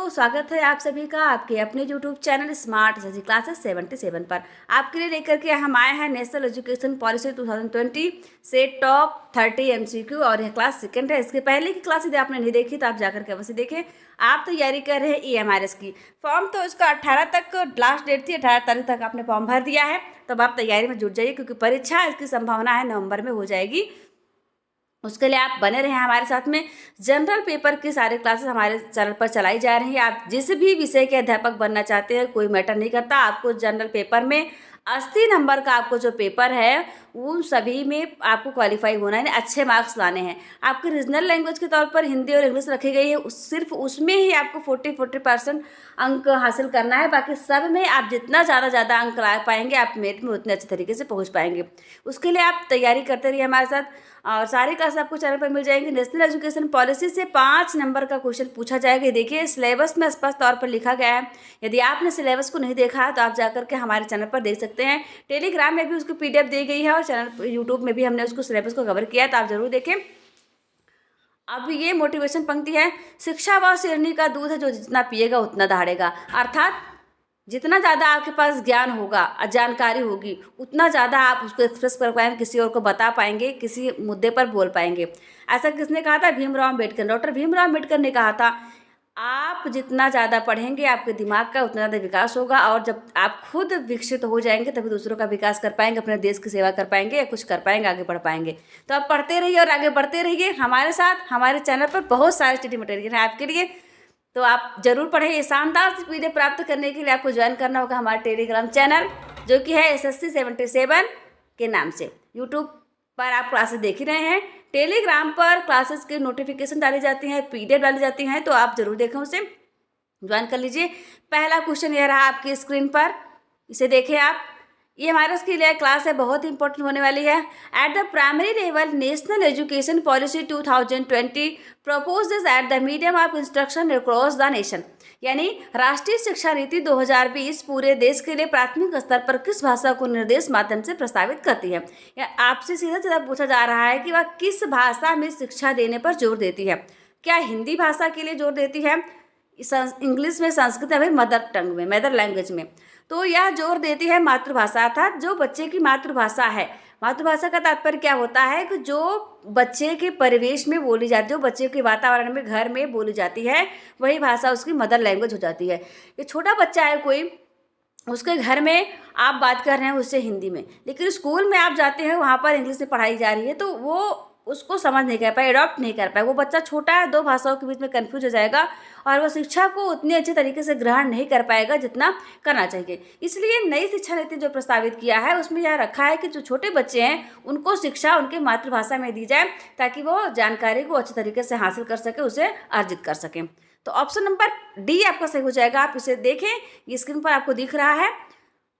स्वागत है आप सभी का आपके अपने YouTube channel smart SSC classes 77 पर। आपके लिए लेकर के हम आए हैं नेशनल एजुकेशन पॉलिसी 2020 से टॉप 30 एमसीक्यू और यह क्लास सेकंड है। इसके पहले की क्लास यदि आपने नहीं देखी तो आप जाकर के अवश्य देखें। आप तैयारी कर रहे हैं EMRS की। फॉर्म तो इसका 18 तक लास्ट डेट थी, 18 तारीख तक आपने फॉर्म भर दिया है। तब आप तैयारी में जुट जाइए क्योंकि परीक्षा इसकी संभावना है नवंबर में हो जाएगी। उसके लिए आप बने रहें हमारे साथ में। जनरल पेपर की सारे क्लासेस हमारे चैनल पर चलाई जा रही हैं। आप जिस भी विषय के अध्यापक बनना चाहते हैं कोई मैटर नहीं करता। आपको जनरल पेपर में 80 नंबर का आपको जो पेपर है उन सभी में आपको क्वालिफाई होना है, अच्छे मार्क्स लाने हैं। आपके रीजनल लैंग्वेज के तौर पर हिंदी और इंग्लिश रखी गई है, सिर्फ उसमें ही आपको 40% अंक हासिल करना है। बाकी सब में आप जितना ज़्यादा अंक ला पाएंगे आप मेरिट में उतने अच्छे तरीके से पहुंच पाएंगे। उसके लिए आप तैयारी करते रहिए हमारे साथ और सारी क्लास आपको चैनल पर मिल जाएंगी। नेशनल एजुकेशन पॉलिसी से 5 नंबर का क्वेश्चन पूछा जाएगा। देखिए सिलेबस में स्पष्ट तौर पर लिखा गया है। यदि आपने सिलेबस को नहीं देखा तो आप जाकर के हमारे चैनल पर देख सकते हैं। टेलीग्राम में भी उसकी PDF दी गई है और चैनल यूट्यूब में भी हमने उसको सिलेबस को कवर किया है, तो आप जरूर देखें। अब ये मोटिवेशन पंक्ति है, शिक्षा वह शेरनी का दूध है जो जितना पिएगा उतना दहाड़ेगा। अर्थात जितना ज़्यादा आपके पास ज्ञान होगा, जानकारी होगी, उतना ज़्यादा आप उसको एक्सप्रेस कर पाएंगे, किसी और को बता पाएंगे, किसी मुद्दे पर बोल पाएंगे। ऐसा किसने कहा था? भीमराव अम्बेडकर। डॉक्टर भीमराव अम्बेडकर ने कहा था आप जितना ज़्यादा पढ़ेंगे आपके दिमाग का उतना ज़्यादा विकास होगा, और जब आप खुद विकसित हो जाएंगे तभी दूसरों का विकास कर पाएंगे, अपने देश की सेवा कर पाएंगे या कुछ कर पाएंगे, आगे बढ़ पाएंगे। तो आप पढ़ते रहिए और आगे बढ़ते रहिए हमारे साथ। हमारे चैनल पर बहुत सारे स्टडी मटेरियल है आपके लिए, तो आप जरूर पढ़ें। ये शानदार PDF प्राप्त करने के लिए आपको ज्वाइन करना होगा हमारा टेलीग्राम चैनल, जो कि है SSC 77 के नाम से। यूट्यूब पर आप क्लासेस देख ही रहे हैं, टेलीग्राम पर क्लासेस की नोटिफिकेशन डाली जाती हैं, PDF डाली जाती हैं, तो आप जरूर देखें, उसे ज्वाइन कर लीजिए। पहला क्वेश्चन यह रहा आपकी स्क्रीन पर, इसे देखें आप। ये हमारा इसके लिए क्लास है, बहुत ही इंपॉर्टेंट होने वाली है। At the primary level national education policy 2020 proposes at the medium of instruction across the nation, यानी राष्ट्रीय शिक्षा नीति 2020 पूरे देश के लिए प्राथमिक स्तर पर किस भाषा को निर्देश माध्यम से प्रस्तावित करती है। या आपसे सीधा पूछा जा रहा है कि वह किस भाषा में शिक्षा देने पर जोर देती है। क्या हिंदी भाषा के लिए जोर देती है, इंग्लिश में, संस्कृत या फिर मदर टंग में, मदर लैंग्वेज में? तो यह जोर देती है मातृभाषा, अर्थात जो बच्चे की मातृभाषा है। मातृभाषा का तात्पर्य क्या होता है कि जो बच्चे के परिवेश में बोली जाती है, जो बच्चे के वातावरण में, घर में बोली जाती है, वही भाषा उसकी मदर लैंग्वेज हो जाती है। ये छोटा बच्चा है कोई, उसके घर में आप बात कर रहे हैं उससे हिंदी में, लेकिन स्कूल में आप जाते हैं वहाँ पर इंग्लिश में पढ़ाई जा रही है, तो वो उसको समझ नहीं कर पाए, अडॉप्ट नहीं कर पाए। वो बच्चा छोटा है, दो भाषाओं के बीच में कंफ्यूज हो जाएगा और वो शिक्षा को उतने अच्छे तरीके से ग्रहण नहीं कर पाएगा जितना करना चाहिए। इसलिए नई शिक्षा नीति जो प्रस्तावित किया है उसमें यह रखा है कि जो छोटे बच्चे हैं उनको शिक्षा उनकी मातृभाषा में दी जाए, ताकि वो जानकारी को अच्छे तरीके से हासिल कर सके, उसे अर्जित कर सकें। तो ऑप्शन नंबर D आपका सही हो जाएगा। आप इसे देखें, ये स्क्रीन पर आपको दिख रहा है।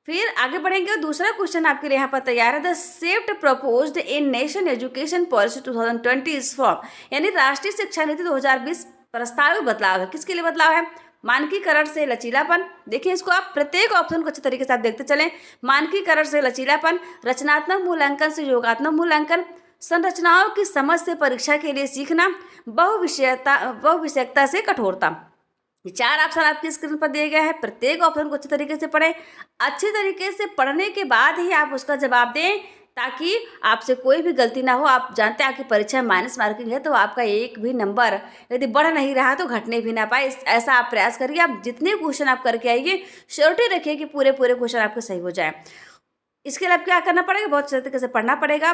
फिर आगे बढ़ेंगे, दूसरा क्वेश्चन आपके लिए यहाँ पर तैयार है। The shift proposed in nation education policy 2020 is form, यानी राष्ट्रीय शिक्षा नीति 2020 प्रस्तावित बदलाव है। किसके लिए बदलाव है? मानकीकरण से लचीलापन। देखिए इसको आप प्रत्येक ऑप्शन को अच्छे तरीके से आप देखते चलें। मानकीकरण से लचीलापन, रचनात्मक मूल्यांकन से योगात्मक मूल्यांकन, संरचनाओं की समझ से परीक्षा के लिए सीखना, बहुविषयकता से कठोरता। ये 4 ऑप्शन आपकी स्क्रीन पर दिए गए हैं। प्रत्येक ऑप्शन को अच्छे तरीके से पढ़ें। अच्छे तरीके से पढ़ने के बाद ही आप उसका जवाब दें, ताकि आपसे कोई भी गलती ना हो। आप जानते हैं आपकी परीक्षा में माइनस मार्किंग है, तो आपका एक भी नंबर यदि बढ़ नहीं रहा तो घटने भी ना पाए, ऐसा आप प्रयास करिए। आप जितने क्वेश्चन आप करके आइए, श्योरिटी रखिए कि पूरे क्वेश्चन आपके सही हो जाए। इसके लिए आप क्या करना पड़ेगा? बहुत अच्छे तरीके से पढ़ना पड़ेगा।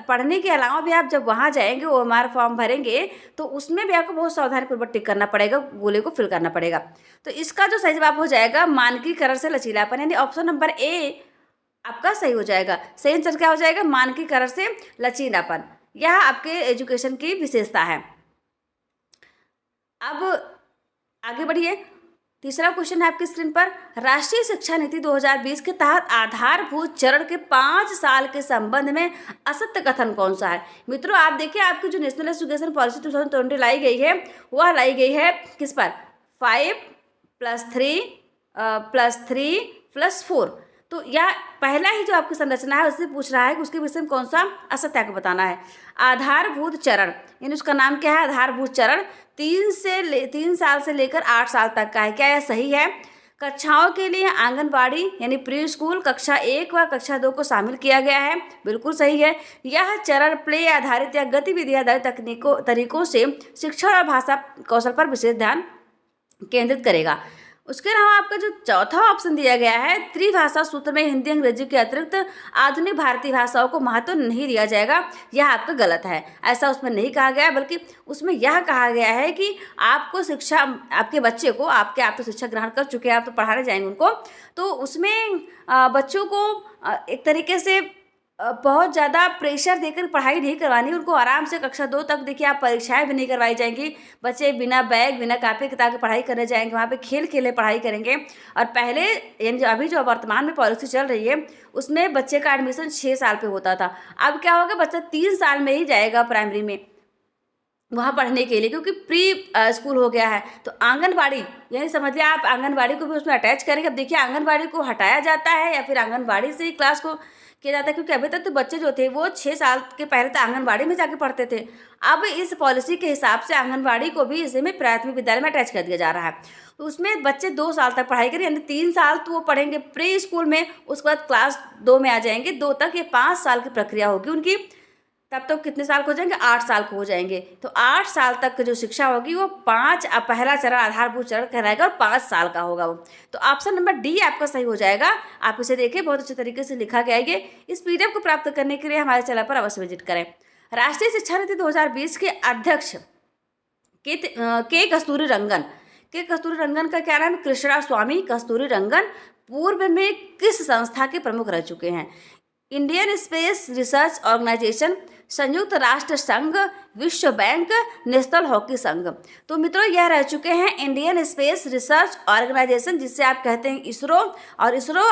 पढ़ने के अलावा भी आप जब वहाँ जाएंगे, OMR फॉर्म भरेंगे, तो उसमें भी आपको बहुत सावधानीपूर्वक टिक करना पड़ेगा, गोले को फिल करना पड़ेगा। तो इसका जो सही जवाब हो जाएगा मानकीकरण से लचीलापन, यानी ऑप्शन नंबर A आपका सही हो जाएगा। सही आंसर क्या हो जाएगा? मानकीकरण से लचीलापन। यह आपके एजुकेशन की विशेषता है। अब आगे बढ़िए, तीसरा क्वेश्चन है आपकी स्क्रीन पर। राष्ट्रीय शिक्षा नीति 2020 के तहत आधारभूत चरण के 5 साल के संबंध में असत्य कथन कौन सा है? मित्रों आप देखिए, आपकी जो नेशनल एजुकेशन पॉलिसी 2020 लाई गई है, वह लाई गई है किस पर? 5+3+3+4। तो यह पहला ही जो आपकी संरचना है उससे पूछ रहा है कि उसके विषय में कौन सा असत्य को बताना है। आधारभूत चरण, यानी उसका नाम क्या है? आधारभूत चरण। 3 साल से लेकर 8 साल तक का है। क्या यह सही है? कक्षाओं के लिए आंगनबाड़ी यानी प्री स्कूल कक्षा 1 व कक्षा 2 को शामिल किया गया है। बिल्कुल सही है। यह चरण प्ले आधारित या गतिविधि आधारित तरीकों से शिक्षण और भाषा कौशल पर विशेष ध्यान केंद्रित करेगा। उसके अलावा आपका जो चौथा ऑप्शन दिया गया है, त्रिभाषा सूत्र में हिंदी अंग्रेजी के अतिरिक्त आधुनिक भारतीय भाषाओं को महत्व नहीं दिया जाएगा, यह आपका गलत है। ऐसा उसमें नहीं कहा गया, बल्कि उसमें यह कहा गया है कि आपको शिक्षा, आपके बच्चे को, आप तो शिक्षा ग्रहण कर चुके हैं, आप तो पढ़ाने जाएंगे उनको, तो उसमें बच्चों को एक तरीके से बहुत ज़्यादा प्रेशर देकर पढ़ाई नहीं करवानी। उनको आराम से कक्षा 2 तक देखिए आप परीक्षाएं भी नहीं करवाई जाएंगी। बच्चे बिना बैग बिना कापी किताब के पढ़ाई करने जाएंगे, वहाँ पे खेल खेले पढ़ाई करेंगे। और पहले यानी अभी जो वर्तमान में पॉलिसी चल रही है उसमें बच्चे का एडमिशन 6 साल पे होता था। अब क्या होगा, बच्चा 3 साल में ही जाएगा प्राइमरी में वहाँ पढ़ने के लिए, क्योंकि प्री स्कूल हो गया है। तो आंगनबाड़ी यानी समझिए आप आंगनबाड़ी को भी उसमें अटैच करेंगे। अब देखिए आंगनबाड़ी को हटाया जाता है या फिर आंगनबाड़ी से ही क्लास को किया जाता है, क्योंकि अभी तक तो बच्चे जो थे वो 6 साल के पहले तो आंगनबाड़ी में जाके पढ़ते थे। अब इस पॉलिसी के हिसाब से आंगनबाड़ी को भी इसे में प्राथमिक विद्यालय में अटैच कर दिया जा रहा है। तो उसमें बच्चे 2 साल तक पढ़ाई करें, यानी 3 साल तो वो पढ़ेंगे प्री स्कूल में, उसके बाद क्लास 2 में आ जाएंगे, 2 तक। ये 5 साल की प्रक्रिया होगी उनकी। तब तो कितने साल को हो जाएंगे, 8 साल को हो जाएंगे। तो 8 साल तक की जो शिक्षा होगी वो पहला चरण आधारभूत चरण कहलाएगा और 5 साल का होगा वो। तो ऑप्शन नंबर डी आपका सही हो जाएगा। आप इसे देखिए, बहुत अच्छे तरीके से लिखा गया है। इस पीडीएफ को प्राप्त करने के लिए हमारे चैनल पर अवश्य विजिट करें। राष्ट्रीय शिक्षा नीति 2020 के अध्यक्ष के कस्तूरी रंगन का क्या नाम? कृष्णा स्वामी कस्तूरी रंगन पूर्व में किस संस्था के प्रमुख रह चुके हैं? इंडियन स्पेस रिसर्च ऑर्गेनाइजेशन, संयुक्त राष्ट्र संघ, विश्व बैंक, नेशनल हॉकी संघ। तो मित्रों यह रह चुके हैं इंडियन स्पेस रिसर्च ऑर्गेनाइजेशन, जिसे आप कहते हैं इसरो। और इसरो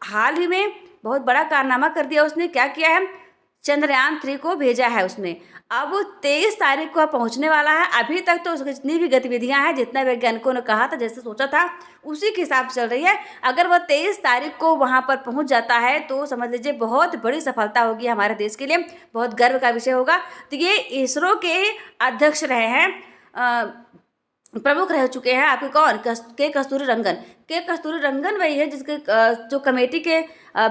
हाल ही में बहुत बड़ा कारनामा कर दिया। उसने क्या किया है, चंद्रयान 3 को भेजा है उसने। अब 23 तारीख को पहुंचने वाला है। अभी तक तो उसकी जितनी भी गतिविधियां हैं, जितना वैज्ञानिकों ने कहा था, जैसे सोचा था, उसी के हिसाब से चल रही है। अगर वह 23 तारीख को वहां पर पहुंच जाता है तो समझ लीजिए बहुत बड़ी सफलता होगी हमारे देश के लिए, बहुत गर्व का विषय होगा। तो ये इसरो के अध्यक्ष रहे हैं, प्रमुख रह चुके हैं आपके कौन? के कस्तूरी रंगन वही है जिसके जो कमेटी के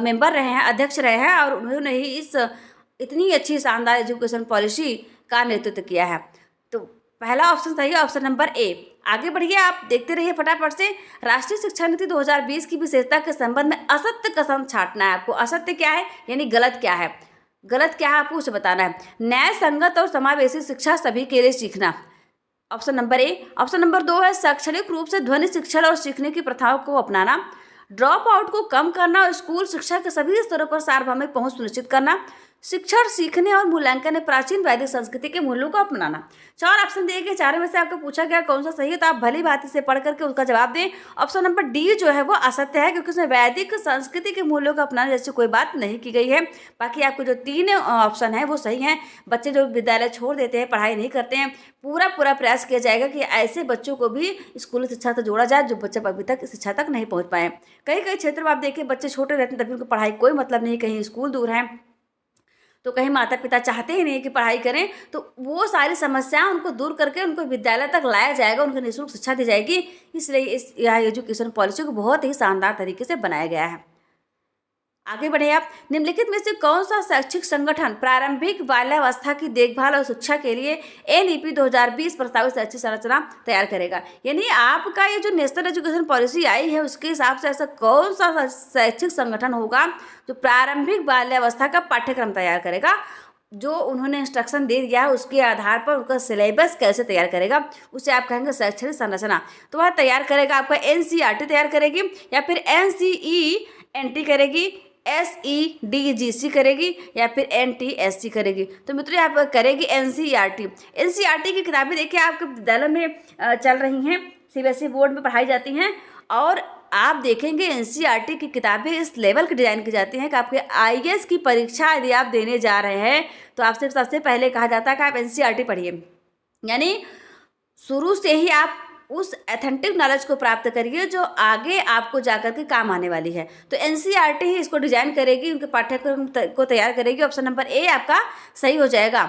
मेंबर रहे हैं, अध्यक्ष रहे हैं, और उन्होंने ही इस इतनी अच्छी शानदार एजुकेशन पॉलिसी का नेतृत्व किया है। तो पहला ऑप्शन सही है, ऑप्शन नंबर ए। आगे बढ़िए, आप देखते रहिए फटाफट से। राष्ट्रीय शिक्षा नीति 2020 की विशेषता के संबंध में असत्य कथन छांटना है आपको। असत्य क्या है यानी गलत क्या है, गलत क्या है आपको उसे बताना है। न्याय संगत और समावेशी शिक्षा सभी के लिए सीखना, ऑप्शन नंबर ए। ऑप्शन नंबर 2 है शैक्षणिक रूप से ध्वनि शिक्षण और सीखने की प्रथाओं को अपनाना, ड्रॉप आउट को कम करना और स्कूल शिक्षा के सभी स्तरों पर सार्वभौमिक पहुंच सुनिश्चित करना, शिक्षण सीखने और मूल्यांकन में प्राचीन वैदिक संस्कृति के मूल्यों को अपनाना। 4 ऑप्शन दिए गए, 4 में से आपको पूछा गया कौन सा सही है, तो आप भली भांति से पढ़ करके उसका जवाब दें। ऑप्शन नंबर डी जो है वो असत्य है, क्योंकि उसमें वैदिक संस्कृति के मूल्यों को अपनाने जैसी कोई बात नहीं की गई है। बाकी आपको जो 3 ऑप्शन है वो सही हैं। बच्चे जो विद्यालय छोड़ देते हैं, पढ़ाई नहीं करते हैं, पूरा प्रयास किया जाएगा कि ऐसे बच्चों को भी स्कूली शिक्षा से जोड़ा जाए जो बच्चे अभी तक शिक्षा तक नहीं पहुँच पाए। कई क्षेत्रों में आप देखिए बच्चे छोटे रहते हैं, तभी उनको पढ़ाई कोई मतलब नहीं, कहीं स्कूल दूर है तो कहीं माता पिता चाहते ही नहीं कि पढ़ाई करें। तो वो सारी समस्याएं उनको दूर करके उनको विद्यालय तक लाया जाएगा, उनको निःशुल्क शिक्षा दी जाएगी। इसलिए यह एजुकेशन पॉलिसी को बहुत ही शानदार तरीके से बनाया गया है। आगे बढ़े आप। निम्नलिखित में से कौन सा शैक्षिक संगठन प्रारंभिक बाल्यावस्था की देखभाल और शिक्षा के लिए NEP 2020 प्रस्तावित शैक्षिक संरचना तैयार करेगा? यानी आपका ये जो नेशनल एजुकेशन पॉलिसी आई है उसके हिसाब से ऐसा कौन सा शैक्षिक संगठन होगा जो प्रारंभिक बाल्यावस्था का पाठ्यक्रम तैयार करेगा, जो उन्होंने इंस्ट्रक्शन दे दिया है उसके आधार पर उनका सिलेबस कैसे तैयार करेगा, उसे आप कहेंगे शैक्षणिक संरचना। तो वह तैयार करेगा आपका NCERT तैयार करेगी, या फिर NCENT करेगी, SEDGC करेगी, या फिर NTSC करेगी। तो मित्रों यहाँ पर करेगी NCERT की किताबें देखिए आपके विद्यालय में चल रही हैं, CBSE बोर्ड में पढ़ाई जाती हैं, और आप देखेंगे NCERT की किताबें इस लेवल की डिज़ाइन की जाती हैं कि आपके IAS की परीक्षा यदि आप देने जा रहे हैं तो आपसे सबसे पहले कहा जाता है कि आप NCERT पढ़िए। यानी शुरू से ही आप उस एथेंटिक नॉलेज को प्राप्त करिए जो आगे आपको जाकर के काम आने वाली है। तो NCERT ही इसको डिजाइन करेगी, उनके पाठ्यक्रम को तैयार करेगी। ऑप्शन नंबर ए आपका सही हो जाएगा।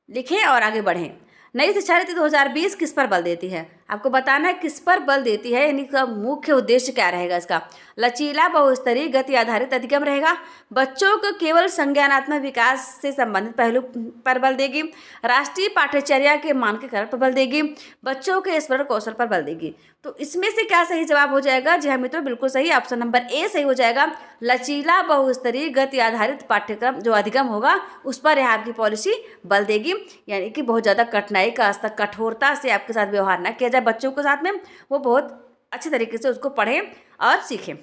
लिखें और आगे बढ़ें। नई शिक्षा नीति 2020 किस पर बल देती है? आपको बताना है किस पर बल देती है, यानी का मुख्य उद्देश्य क्या रहेगा इसका। लचीला बहुस्तरीय गति आधारित अधिगम रहेगा, बच्चों को केवल संज्ञानात्मक विकास से संबंधित पहलू पर बल देगी, राष्ट्रीय पाठ्यचर्या के मानकीकरण पर बल देगी, बच्चों के स्मरण कौशल पर बल देगी। तो इसमें से क्या सही जवाब हो जाएगा? जी हाँ मित्रों, बिल्कुल सही, ऑप्शन नंबर ए सही हो जाएगा। लचीला बहुस्तरीय गति आधारित पाठ्यक्रम जो अधिगम होगा उस पर यह आपकी पॉलिसी बल देगी, यानी कि बहुत ज़्यादा कठिनाई का स्तर, कठोरता से आपके साथ व्यवहार ना किया जाए बच्चों के साथ में, वो बहुत अच्छे तरीके से उसको पढ़ें और सीखें।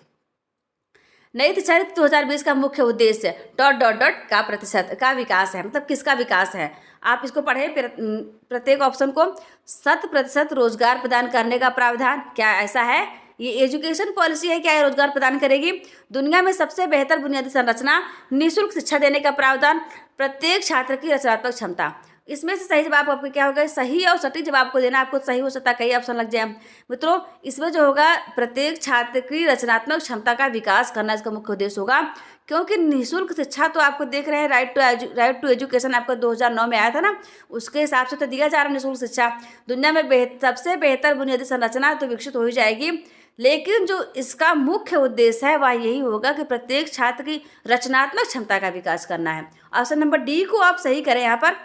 नई शिक्षा नीति 2020 का मुख्य उद्देश्य डॉट डॉट डॉट का प्रतिशत का विकास है, मतलब किसका विकास है। आप इसको पढ़ें प्रत्येक ऑप्शन को। 100% रोजगार प्रदान करने का प्रावधान, क्या ऐसा है? ये एजुकेशन पॉलिसी है, क्या ये रोजगार प्रदान करेगी? दुनिया में सबसे बेहतर बुनियादी संरचना, निःशुल्क शिक्षा देने का प्रावधान, प्रत्येक छात्र की रचनात्मक क्षमता। इसमें से सही जवाब आपको क्या होगा? सही और सटीक जवाब को देना। आपको सही हो सकता है कई ऑप्शन लग जाए मित्रों। इसमें जो होगा प्रत्येक छात्र की रचनात्मक क्षमता का विकास करना इसका मुख्य उद्देश्य होगा, क्योंकि निःशुल्क शिक्षा तो आपको देख रहे हैं राइट टू एजुकेशन आपका 2009 में आया था ना, उसके हिसाब से तो दिया जा रहा है निःशुल्क शिक्षा। दुनिया में सबसे बेहतर बुनियादी संरचना तो विकसित हो ही जाएगी, लेकिन जो इसका मुख्य उद्देश्य है वह यही होगा कि प्रत्येक छात्र की रचनात्मक क्षमता का विकास करना है। ऑप्शन नंबर डी को आप सही करें यहाँ पर।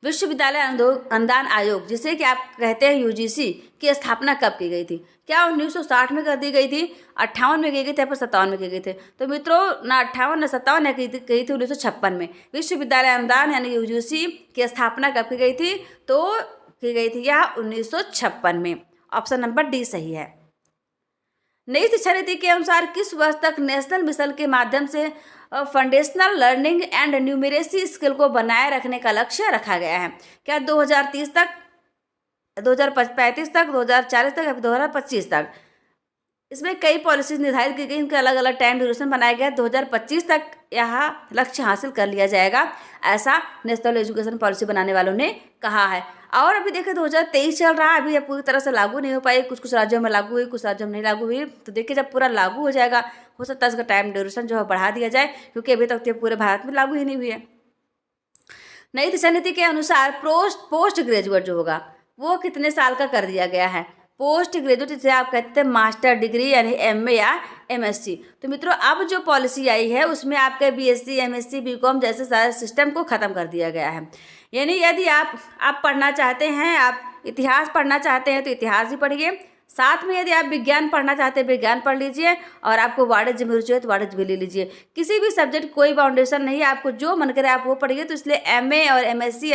विश्वविद्यालय अनुदान आयोग, जिसे कि आप कहते हैं यूजीसी, की स्थापना कब की गई थी? क्या 1960 में कर दी गई थी, 58 में की गई थी, या फिर 57 में की गई थी? तो मित्रों ना 58 ना 57 ने की थी 1956 में। विश्वविद्यालय अनुदान यानी यूजीसी की स्थापना कब की गई थी? तो की गई थी यह 1956 में। ऑप्शन नंबर डी सही है। नई शिक्षा नीति के अनुसार किस वर्ष तक नेशनल मिशन के माध्यम से foundational learning and numeracy skill को बनाए रखने का लक्ष्य रखा गया है? क्या 2030 तक, 2035 तक, 2040 तक या 2025 तक? इसमें कई पॉलिसीज निर्धारित की गई, इनके अलग अलग टाइम ड्यूरेशन बनाया गया। 2025 तक यह लक्ष्य हासिल कर लिया जाएगा, ऐसा नेशनल एजुकेशन पॉलिसी बनाने वालों ने कहा है। और अभी देखिए 2023 चल रहा है, अभी यह पूरी तरह से लागू नहीं हो पाई, कुछ कुछ राज्यों में लागू हुई, कुछ राज्यों में नहीं लागू हुई। तो देखिए जब पूरा लागू हो जाएगा, हो सकता है इसका टाइम ड्यूरेशन जो है बढ़ा दिया जाए, क्योंकि अभी तक तो पूरे भारत में लागू ही नहीं हुई है। नई शिक्षा नीति के अनुसार पोस्ट ग्रेजुएट जो होगा वो कितने साल का कर दिया गया है? पोस्ट ग्रेजुएट जिसे आप कहते हैं मास्टर डिग्री यानी एमए या एमएससी। तो मित्रों अब जो पॉलिसी आई है उसमें आपके बीएससी, एमएससी, बीकॉम जैसे सारे सिस्टम को ख़त्म कर दिया गया है। यानी यदि आप पढ़ना चाहते हैं, आप इतिहास पढ़ना चाहते हैं तो इतिहास भी पढ़िए, साथ में यदि आप विज्ञान पढ़ना चाहते हैं विज्ञान पढ़ लीजिए, और आपको वाणिज्य में रुचि है तो वाणिज्य भी ले लीजिए। किसी भी सब्जेक्ट कोई बाउंडेशन नहीं है, आपको जो मन करे आप वो पढ़िए। तो इसलिए एमए और एमएससी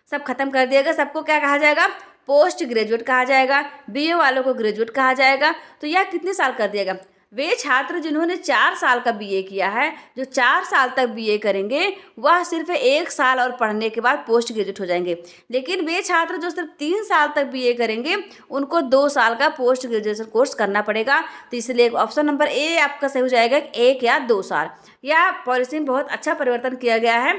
सब खत्म कर दिया गया, सबको क्या कहा जाएगा? पोस्ट ग्रेजुएट कहा जाएगा। बीए वालों को ग्रेजुएट कहा जाएगा। तो यह कितने साल कर दिएगा? वे छात्र जिन्होंने 4 साल का बीए किया है, जो 4 साल तक बीए करेंगे वह सिर्फ 1 साल और पढ़ने के बाद पोस्ट ग्रेजुएट हो जाएंगे। लेकिन वे छात्र जो सिर्फ 3 साल तक बीए करेंगे उनको 2 साल का पोस्ट ग्रेजुएशन कोर्स करना पड़ेगा। तो इसलिए ऑप्शन नंबर ए आपका सही हो जाएगा, 1 या 2 साल। यह पॉलिसी में बहुत अच्छा परिवर्तन किया गया है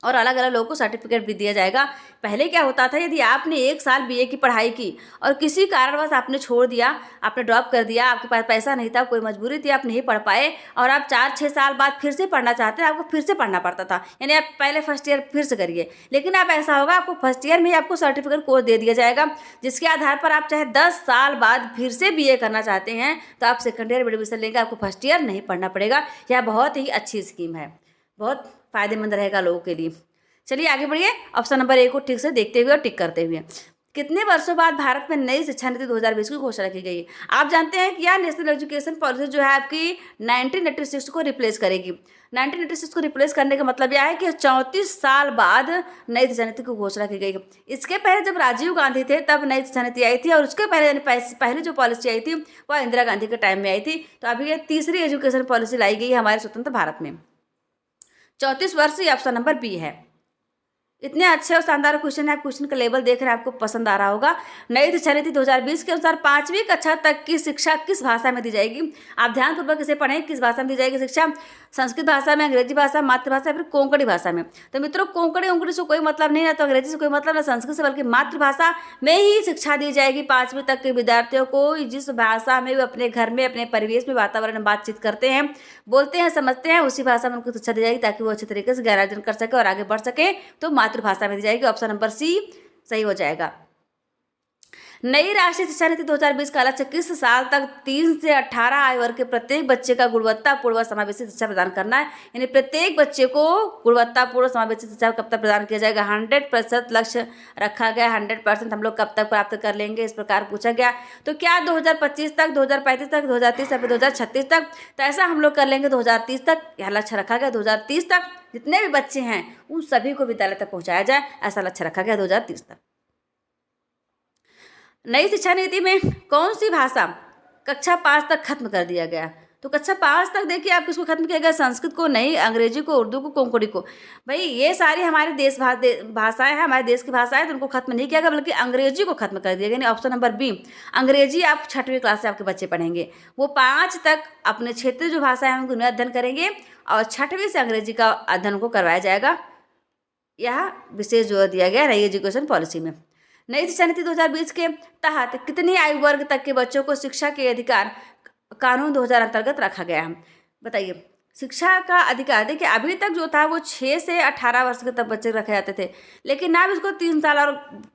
और अलग अलग लोगों को सर्टिफिकेट भी दिया जाएगा। पहले क्या होता था, यदि आपने 1 साल बीए की पढ़ाई की और किसी कारणवश आपने छोड़ दिया, आपने ड्रॉप कर दिया, आपके पास पैसा नहीं था, कोई मजबूरी थी, आप नहीं पढ़ पाए, और आप 4-6 साल बाद फिर से पढ़ना चाहते हैं, आपको फिर से पढ़ना पड़ता था। यानी आप पहले फर्स्ट ईयर फिर से करिए। लेकिन अब ऐसा होगा, आपको फर्स्ट ईयर में ही आपको सर्टिफिकेट कोर्स दे दिया जाएगा, जिसके आधार पर आप चाहे 10 साल बाद फिर से बीए करना चाहते हैं तो आप सेकेंड ईयर में एडमिशन लेंगे, आपको फर्स्ट ईयर नहीं पढ़ना पड़ेगा। यह बहुत ही अच्छी स्कीम है, बहुत फायदेमंद रहेगा लोगों के लिए। चलिए आगे बढ़िए, ऑप्शन नंबर ए को ठीक से देखते हुए और टिक करते हुए। कितने वर्षों बाद भारत में नई शिक्षा नीति 2020 की घोषणा की गई? आप जानते हैं कि यह नेशनल एजुकेशन पॉलिसी जो है आपकी 1986 को रिप्लेस करेगी। 1986 को रिप्लेस करने का मतलब यह है कि 34 साल बाद नई शिक्षा नीति की घोषणा की गई। इसके पहले जब राजीव गांधी थे तब नई शिक्षा नीति आई थी, और उसके पहले जो पॉलिसी आई थी वह इंदिरा गांधी के टाइम में आई थी। तो अभी ये तीसरी एजुकेशन पॉलिसी लाई गई है हमारे स्वतंत्र भारत में। 34 वर्ष, ये ऑप्शन नंबर बी है। इतने अच्छे और शानदार क्वेश्चन है, आप क्वेश्चन का लेवल देख रहे हैं, आपको पसंद आ रहा होगा। नई शिक्षा नीति 2020 के अनुसार 5वीं कक्षा तक की शिक्षा किस भाषा में दी जाएगी? आप ध्यानपूर्वक इसे पढ़ें। किस भाषा में दी जाएगी शिक्षा? संस्कृत भाषा में, अंग्रेजी भाषा, मातृभाषा, फिर कोंकणी भाषा में। तो मित्रों कोंकणी उंकड़ी से कोई मतलब नहीं है, तो अंग्रेजी से कोई मतलब ना संस्कृत से, बल्कि मातृभाषा में ही शिक्षा दी जाएगी 5वीं तक के विद्यार्थियों को, जिस भाषा में वे अपने घर में, अपने परिवेश में, वातावरण में बातचीत करते हैं, बोलते हैं, समझते हैं, उसी भाषा में उनको शिक्षा दी जाएगी, ताकि वो अच्छे तरीके से ज्ञानार्जन कर सके और आगे बढ़ सके। तो मातृभाषा में दी जाएगी। ऑप्शन नंबर सी सही हो जाएगा। नई राष्ट्रीय शिक्षा नीति 2020 का लक्ष्य किस साल तक 3 से 18 आयु वर्ग के प्रत्येक बच्चे का गुणवत्तापूर्ण समावेशी शिक्षा प्रदान करना है। यानी प्रत्येक बच्चे को गुणवत्तापूर्ण समावेशी शिक्षा कब तक प्रदान किया जाएगा। 100% लक्ष्य रखा गया। 100% हम लोग कब तक प्राप्त कर लेंगे, इस प्रकार पूछा गया। तो क्या 2025 तक, 2035 तक, 2030 या फिर 2036 तक? तो ऐसा हम लोग कर लेंगे 2030 तक। यह लक्ष्य रखा गया 2030 तक जितने भी बच्चे हैं उन सभी को विद्यालय तक पहुँचाया जाए, ऐसा लक्ष्य रखा गया 2030 तक। नई शिक्षा नीति में कौन सी भाषा कक्षा 5 तक खत्म कर दिया गया? तो कक्षा 5 तक देखिए आप किसको खत्म किया गया, संस्कृत को नहीं, अंग्रेजी को, उर्दू को, कोंकणी को। भाई ये सारी हमारे भाषाएं हैं, हमारे देश की भाषाएं, तो उनको खत्म नहीं किया गया बल्कि अंग्रेजी को खत्म कर दिया गया। यानी ऑप्शन नंबर बी, अंग्रेजी आप 6वीं क्लास से आपके बच्चे पढ़ेंगे। वो 5 तक अपने क्षेत्रीय जो भाषाएं हैं उनको अध्ययन करेंगे और 6वीं से अंग्रेजी का अध्ययन उनको करवाया जाएगा। यह विशेष जोर दिया गया नई एजुकेशन पॉलिसी में। नई शिक्षा नीति 2020 के तहत कितनी आयु वर्ग तक के बच्चों को शिक्षा के अधिकार कानून 2000 अंतर्गत रखा गया है? बताइए। शिक्षा का अधिकार देखिए अभी तक जो था वो 6 से 18 वर्ष के तक बच्चे रखे जाते थे, लेकिन अब इसको 3 साल और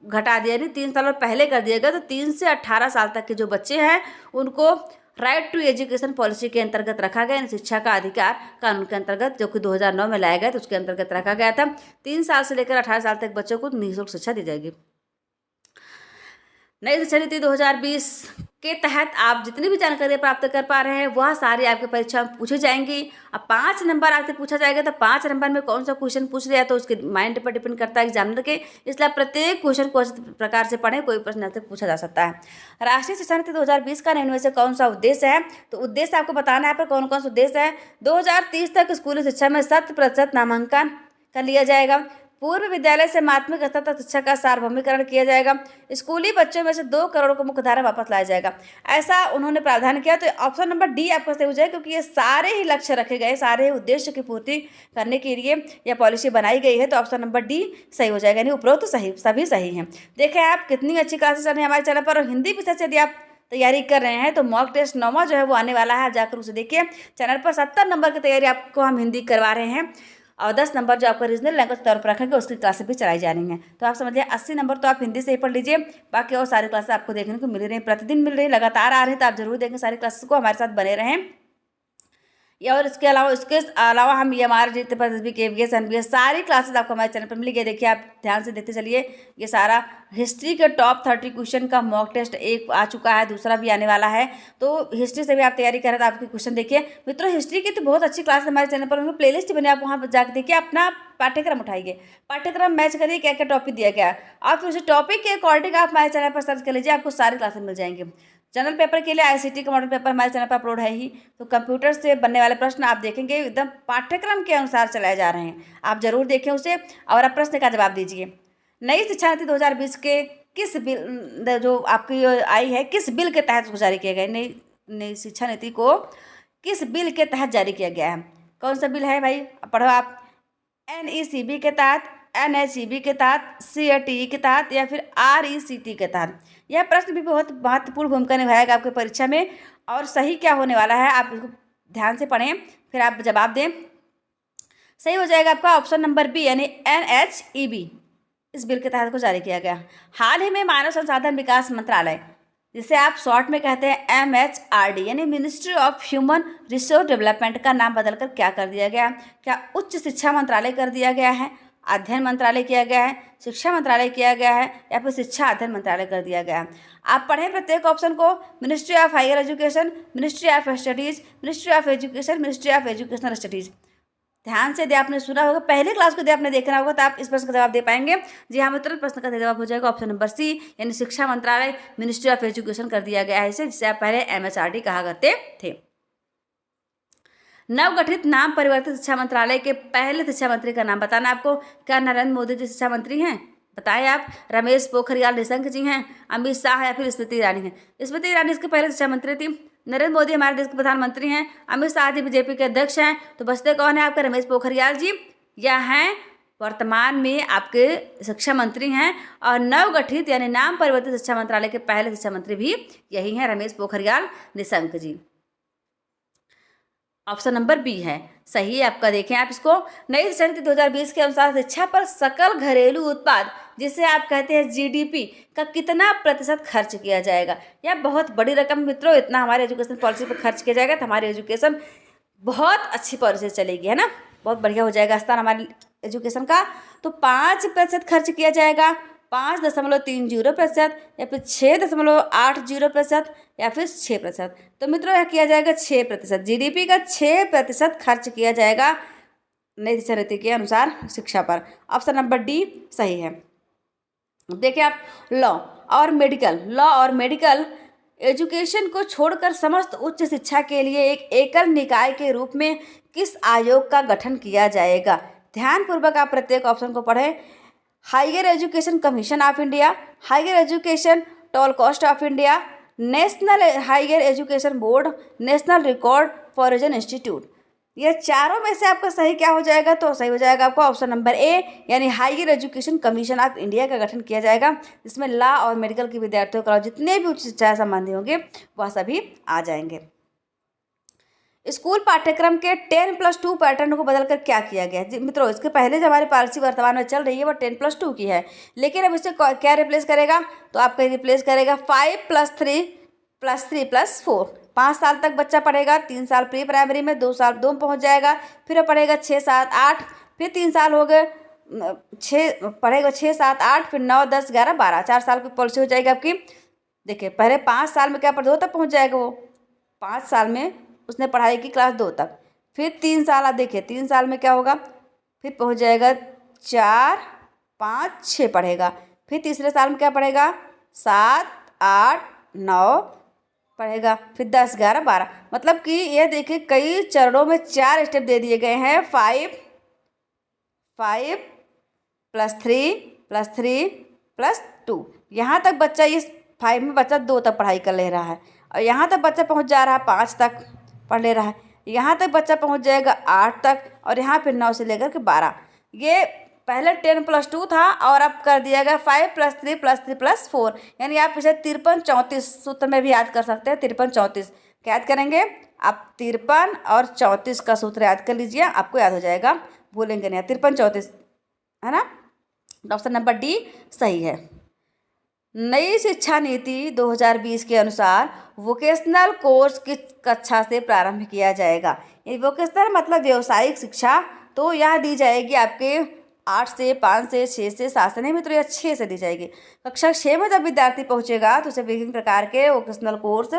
घटा दिया, नहीं 3 साल और पहले कर दिया गया। तो 3 से 18 साल तक के जो बच्चे हैं उनको राइट टू एजुकेशन पॉलिसी के अंतर्गत रखा गया। शिक्षा का अधिकार कानून के अंतर्गत जो कि 2009 में लाया गया तो उसके अंतर्गत रखा गया था। 3 साल से लेकर 18 साल तक बच्चों को निःशुल्क शिक्षा दी जाएगी। नई शिक्षा नीति 2020 के तहत आप जितनी भी जानकारी प्राप्त कर पा रहे हैं वह सारी आपके परीक्षा में पूछी जाएंगी। अब 5 नंबर आपसे पूछा जाएगा तो 5 नंबर में कौन सा क्वेश्चन पूछ रहा है तो उसके माइंड पर डिपेंड करता है एग्जामिनर के, इसलिए आप प्रत्येक क्वेश्चन को अच्छे प्रकार से पढ़ें, कोई प्रश्न आपसे पूछा जा सकता है। राष्ट्रीय शिक्षा नीति 2020 का निम्न में से कौन सा उद्देश्य है? तो उद्देश्य आपको बताना है पर कौन कौन सा उद्देश्य है। 2030 तक स्कूली शिक्षा में 100% नामांकन कर लिया जाएगा। पूर्व विद्यालय से माध्यमिक स्तर तक शिक्षा का सार्वभौमिकरण किया जाएगा। स्कूली बच्चों में से 2 करोड़ को मुख्यधारा वापस लाया जाएगा, ऐसा उन्होंने प्रावधान किया। तो ऑप्शन नंबर डी आपका सही हो जाएगा क्योंकि ये सारे ही लक्ष्य रखे गए, सारे ही उद्देश्य की पूर्ति करने के लिए यह पॉलिसी बनाई गई है। तो ऑप्शन नंबर डी सही हो जाएगा, यानी उपरोक्त सही सभी सही हैं। देखें आप कितनी अच्छी क्लासेस चल रही है हमारे चैनल पर। और हिंदी विषय से यदि आप तैयारी कर रहे हैं तो मॉक टेस्ट 9वां जो है वो आने वाला है, जाकर उसे देखिए। चैनल पर 70 नंबर की तैयारी आपको हम हिंदी करवा रहे हैं और 10 नंबर जो आपका रीजनल लैंग्वेज तौर पर रखेंगे उसकी क्लासेस भी चलाई जा रही हैं। तो आप समझिए 80 नंबर तो आप हिंदी से ही पढ़ लीजिए, बाकी और सारी क्लासेस आपको देखने को मिल रही हैं, प्रतिदिन मिल रही है, लगातार आ रही है। तो आप जरूर देखें सारी क्लासेस को, हमारे साथ बने रहें। या और इसके अलावा हम ये हमारे जितने पर भी KVS NBS सारी क्लासेस आपको हमारे चैनल पर मिलेगी। देखिए आप ध्यान से देखते चलिए। ये सारा हिस्ट्री के टॉप 30 क्वेश्चन का मॉक टेस्ट एक आ चुका है, दूसरा भी आने वाला है। तो हिस्ट्री से भी आप तैयारी करें तो आपके क्वेश्चन देखिए। मित्रों हिस्ट्री की तो बहुत अच्छी क्लास हमारे चैनल पर उनमें प्लेलिस्ट बने, आप वहाँ पर जाकर देखिए, अपना पाठ्यक्रम उठाइए, पाठ्यक्रम मैच करिए क्या क्या टॉपिक दिया गया है। आप उस टॉपिक के अकॉर्डिंग आप हमारे चैनल पर सर्च कर लीजिए, आपको सारी क्लासेस मिल जाएंगी। जनरल पेपर के लिए ICT का मॉडल पेपर हमारे चैनल पर अपलोड है ही। तो कंप्यूटर से बनने वाले प्रश्न आप देखेंगे एकदम पाठ्यक्रम के अनुसार चलाए जा रहे हैं, आप जरूर देखें उसे और आप प्रश्न का जवाब दीजिए। नई शिक्षा नीति 2020 के किस बिल जो आपकी आई है किस बिल के तहत उसको जारी किया गया? नई शिक्षा नीति को किस बिल के तहत जारी किया गया है? कौन सा बिल है भाई, पढ़ो आप। NECB के तहत, NHEB के तहत, CATE के तहत या फिर RECT के तहत? यह प्रश्न भी बहुत महत्वपूर्ण भूमिका निभाएगा आपके परीक्षा में और सही क्या होने वाला है आप इसको ध्यान से पढ़ें फिर आप जवाब दें। सही हो जाएगा आपका ऑप्शन नंबर बी यानी NHEB इस बिल के तहत को जारी किया गया। हाल ही में मानव संसाधन विकास मंत्रालय जिसे आप शॉर्ट में कहते हैं MHRD यानी ministry of human resource development का नाम बदलकर क्या कर दिया गया? क्या उच्च शिक्षा मंत्रालय कर दिया गया है, अध्ययन मंत्रालय किया गया है, शिक्षा मंत्रालय किया गया है या फिर शिक्षा अध्ययन मंत्रालय कर दिया गया है? आप पढ़ें प्रत्येक ऑप्शन को। Ministry of higher education, ministry of studies, ministry of education, ministry of educational studies. ध्यान से यदि आपने सुना होगा, पहले क्लास को यदि आपने देखना होगा तो आप इस प्रश्न का जवाब दे पाएंगे। जी हाँ मित्रों, प्रश्न का जवाब हो जाएगा ऑप्शन नंबर सी यानी शिक्षा मंत्रालय मिनिस्ट्री ऑफ एजुकेशन कर दिया गया है इसे, जिसे आप पहले MHRD कहा करते थे। नवगठित नाम परिवर्तित शिक्षा मंत्रालय के पहले शिक्षा मंत्री का नाम बताना आपको। क्या नरेंद्र मोदी जी शिक्षा मंत्री हैं? बताएं आप। रमेश पोखरियाल निशंक जी हैं, अमित शाह या फिर स्मृति ईरानी हैं? स्मृति ईरानी इसके पहले शिक्षा मंत्री थी। नरेंद्र मोदी हमारे देश के प्रधानमंत्री हैं, अमित शाह जी BJP के अध्यक्ष हैं। तो बचते कौन है आपका? रमेश पोखरियाल जी, यह हैं वर्तमान में आपके शिक्षा मंत्री हैं। और नवगठित यानी नाम परिवर्तित शिक्षा मंत्रालय के पहले शिक्षा मंत्री भी यही हैं, रमेश पोखरियाल निशंक जी। ऑप्शन नंबर बी है सही है आपका। देखें आप इसको, नई शिक्षा नीति 2020 के अनुसार शिक्षा पर सकल घरेलू उत्पाद जिसे आप कहते हैं जीडीपी का कितना प्रतिशत खर्च किया जाएगा। यह बहुत बड़ी रकम मित्रों, इतना हमारे एजुकेशन पॉलिसी पर खर्च किया जाएगा तो हमारी एजुकेशन बहुत अच्छी पॉलिसी चलेगी, है ना, बहुत बढ़िया हो जाएगा स्थान हमारे एजुकेशन का। तो 5% खर्च किया जाएगा, 5.30% या फिर 6.80% या फिर 6%। तो मित्रों यह किया जाएगा 6%, जीडीपी का 6% खर्च किया जाएगा नई शिक्षा नीति के अनुसार शिक्षा पर। ऑप्शन नंबर डी सही है। देखिए आप, लॉ और मेडिकल एजुकेशन को छोड़कर समस्त उच्च शिक्षा के लिए एक एकल निकाय के रूप में किस आयोग का गठन किया जाएगा। ध्यानपूर्वक आप प्रत्येक ऑप्शन को पढ़ें। Higher education commission of India, higher education toll cost of India, national higher education board, national record foreign institute. ये चारों में से आपका सही क्या हो जाएगा, तो सही हो जाएगा आपका ऑप्शन नंबर ए, यानी higher education commission of India का गठन किया जाएगा, जिसमें लॉ और मेडिकल के विद्यार्थियों का जितने भी उच्च शिक्षा संबंधी होंगे वह सभी आ जाएंगे। स्कूल पाठ्यक्रम के 10+2 पैटर्न को बदलकर क्या किया गया है। मित्रों इसके पहले जो हमारी पॉलिसी वर्तमान में चल रही है वो 10+2 की है, लेकिन अब इसे क्या रिप्लेस करेगा, तो आपका रिप्लेस करेगा 5+3+3+4। 5 साल तक बच्चा पढ़ेगा, 3 साल प्री प्राइमरी में, 2 साल 2 पहुँच जाएगा, फिर पढ़ेगा 6, 7, 8, फिर 3 साल हो गए 6 पढ़ेगा, 6, 7, 8, फिर 9, 10, 11, 12, 4 साल की पॉलिसी हो जाएगी आपकी। देखिए पहले 5 साल में क्या 2 तक पहुँच जाएगा वो, 5 साल में उसने पढ़ाई की क्लास 2 तक, फिर 3 साल, आप देखिए 3 साल में क्या होगा, फिर पहुंच जाएगा 4, 5, 6 पढ़ेगा, फिर तीसरे साल में क्या पढ़ेगा 7, 8, 9 पढ़ेगा, फिर 10, 11, 12। मतलब कि ये देखिए कई चरणों में 4 स्टेप दे दिए गए हैं। 5+3+3+2 यहाँ तक बच्चा, इस 5 में बच्चा 2 तक पढ़ाई कर ले रहा है, और यहाँ तक बच्चा पहुँच जा रहा है 5 तक पढ़ ले रहा है, यहाँ तक बच्चा पहुँच जाएगा 8 तक, और यहाँ फिर 9 से लेकर के 12। ये पहले 10+2 था और अब कर दिया गया 5+3+3+4, यानी आप इसे 53-34 सूत्र में भी याद कर सकते हैं। 53-34 क्या याद करेंगे आप, 53 और 34 का सूत्र याद कर लीजिए, आपको याद हो जाएगा, भूलेंगे नहीं। 53-34 है ना, ऑप्शन नंबर डी सही है। नई शिक्षा नीति 2020 के अनुसार वोकेशनल कोर्स किस कक्षा से प्रारंभ किया जाएगा। ये वोकेशनल मतलब व्यावसायिक शिक्षा, तो यह दी जाएगी आपके 8 से, 5 से, 6 से, 7 से, नहीं मित्रों यह 6 से दी जाएगी। कक्षा 6 में जब विद्यार्थी पहुंचेगा तो उसे विभिन्न प्रकार के वोकेशनल कोर्स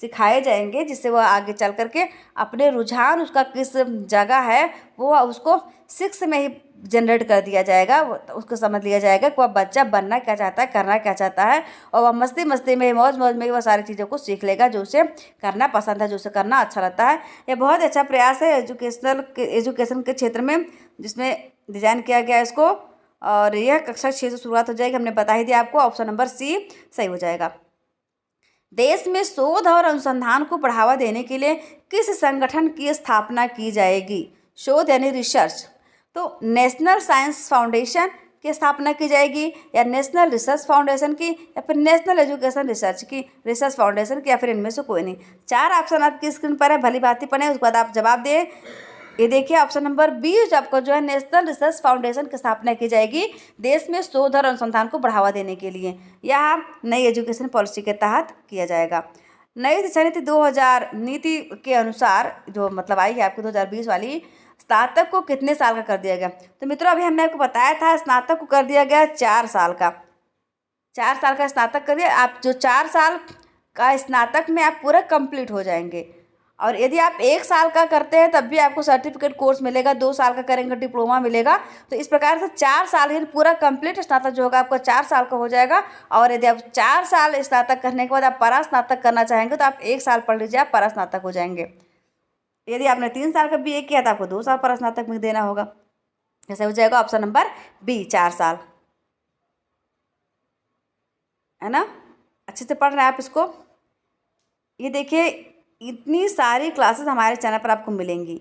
सिखाए जाएंगे, जिससे वह आगे चल करके अपने रुझान उसका किस जगह है वो उसको 6 में ही जनरेट कर दिया जाएगा, उसको समझ लिया जाएगा कि वह बच्चा बनना क्या चाहता है, करना क्या चाहता है, और वह मस्ती मस्ती में, मौज मौज में वह सारी चीज़ों को सीख लेगा जो उसे करना पसंद है, जो उसे करना अच्छा लगता है। यह बहुत अच्छा प्रयास है एजुकेशन के क्षेत्र में, जिसमें डिज़ाइन किया गया है इसको, और यह कक्षा 6 से शुरुआत हो जाएगी, हमने बता ही दिया आपको। ऑप्शन नंबर सी सही हो जाएगा। देश में शोध और अनुसंधान को बढ़ावा देने के लिए किस संगठन की स्थापना की जाएगी। शोध यानी रिसर्च, तो नेशनल साइंस फाउंडेशन की स्थापना की जाएगी, या नेशनल रिसर्च फाउंडेशन की, या फिर नेशनल एजुकेशन रिसर्च फाउंडेशन की, या फिर इनमें से कोई नहीं। 4 ऑप्शन आपकी स्क्रीन पर है, भली भांति पढ़ें, उसके बाद आप जवाब दें। ये देखिए ऑप्शन नंबर बी आपको जो है नेशनल रिसर्च फाउंडेशन की स्थापना की जाएगी देश में शोध और अनुसंधान को बढ़ावा देने के लिए, यह नई एजुकेशन पॉलिसी के तहत किया जाएगा। नई शिक्षा नीति 2000 नीति के अनुसार जो मतलब आई है आपको 2020 वाली, स्नातक को कितने साल का कर दिया गया। तो मित्रों अभी हमने आपको बताया था स्नातक को कर दिया गया 4 साल का, 4 साल का स्नातक कर दिया। आप जो 4 साल का स्नातक में आप पूरा कंप्लीट हो जाएंगे, और यदि आप 1 साल का करते हैं तब भी आपको सर्टिफिकेट कोर्स मिलेगा, 2 साल का करेंगे डिप्लोमा मिलेगा। तो इस प्रकार से 4 साल ही पूरा कंप्लीट स्नातक जो होगा आपका 4 साल का हो जाएगा। और यदि आप 4 साल स्नातक करने के बाद आप परास्नातक करना चाहेंगे तो आप 1 साल पढ़ लीजिए, आप परास्नातक हो जाएंगे। यदि आपने 3 साल का बीए किया तो आपको 2 साल परास्नातक में देना होगा। ऐसा हो जाएगा ऑप्शन नंबर बी 4 साल, है ना। अच्छे से पढ़ रहे हैं आप इसको। ये देखिए इतनी सारी क्लासेस हमारे चैनल पर आपको मिलेंगी,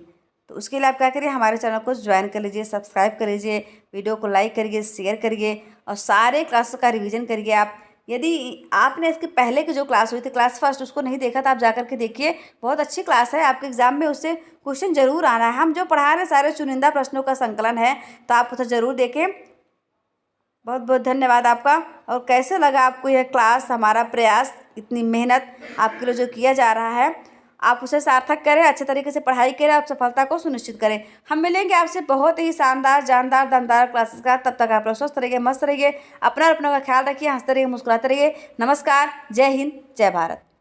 तो उसके लिए आप क्या करिए, हमारे चैनल को ज्वाइन कर लीजिए, सब्सक्राइब कर लीजिए, वीडियो को लाइक करिए, शेयर करिए, और सारे क्लासेस का रिवीजन करिए आप। यदि आपने इसके पहले की जो क्लास हुई थी क्लास फर्स्ट, उसको नहीं देखा तो आप जाकर के देखिए, बहुत अच्छी क्लास है। आपके एग्जाम में उससे क्वेश्चन जरूर आना है। हम जो पढ़ा रहे हैं सारे चुनिंदा प्रश्नों का संकलन है, तो आप उसे ज़रूर देखें। बहुत बहुत धन्यवाद आपका। और कैसे लगा आपको यह क्लास, हमारा प्रयास, इतनी मेहनत आपके लिए जो किया जा रहा है, आप उसे सार्थक करें, अच्छे तरीके से पढ़ाई करें, आप सफलता को सुनिश्चित करें। हम मिलेंगे आपसे बहुत ही शानदार, जानदार, दमदार क्लासेस का। तब तक आप लोग स्वस्थ रहिए, मस्त रहिए, अपना और अपनों का ख्याल रखिए, हंसते रहिए, मुस्कुराते रहिए। नमस्कार, जय हिंद, जय भारत।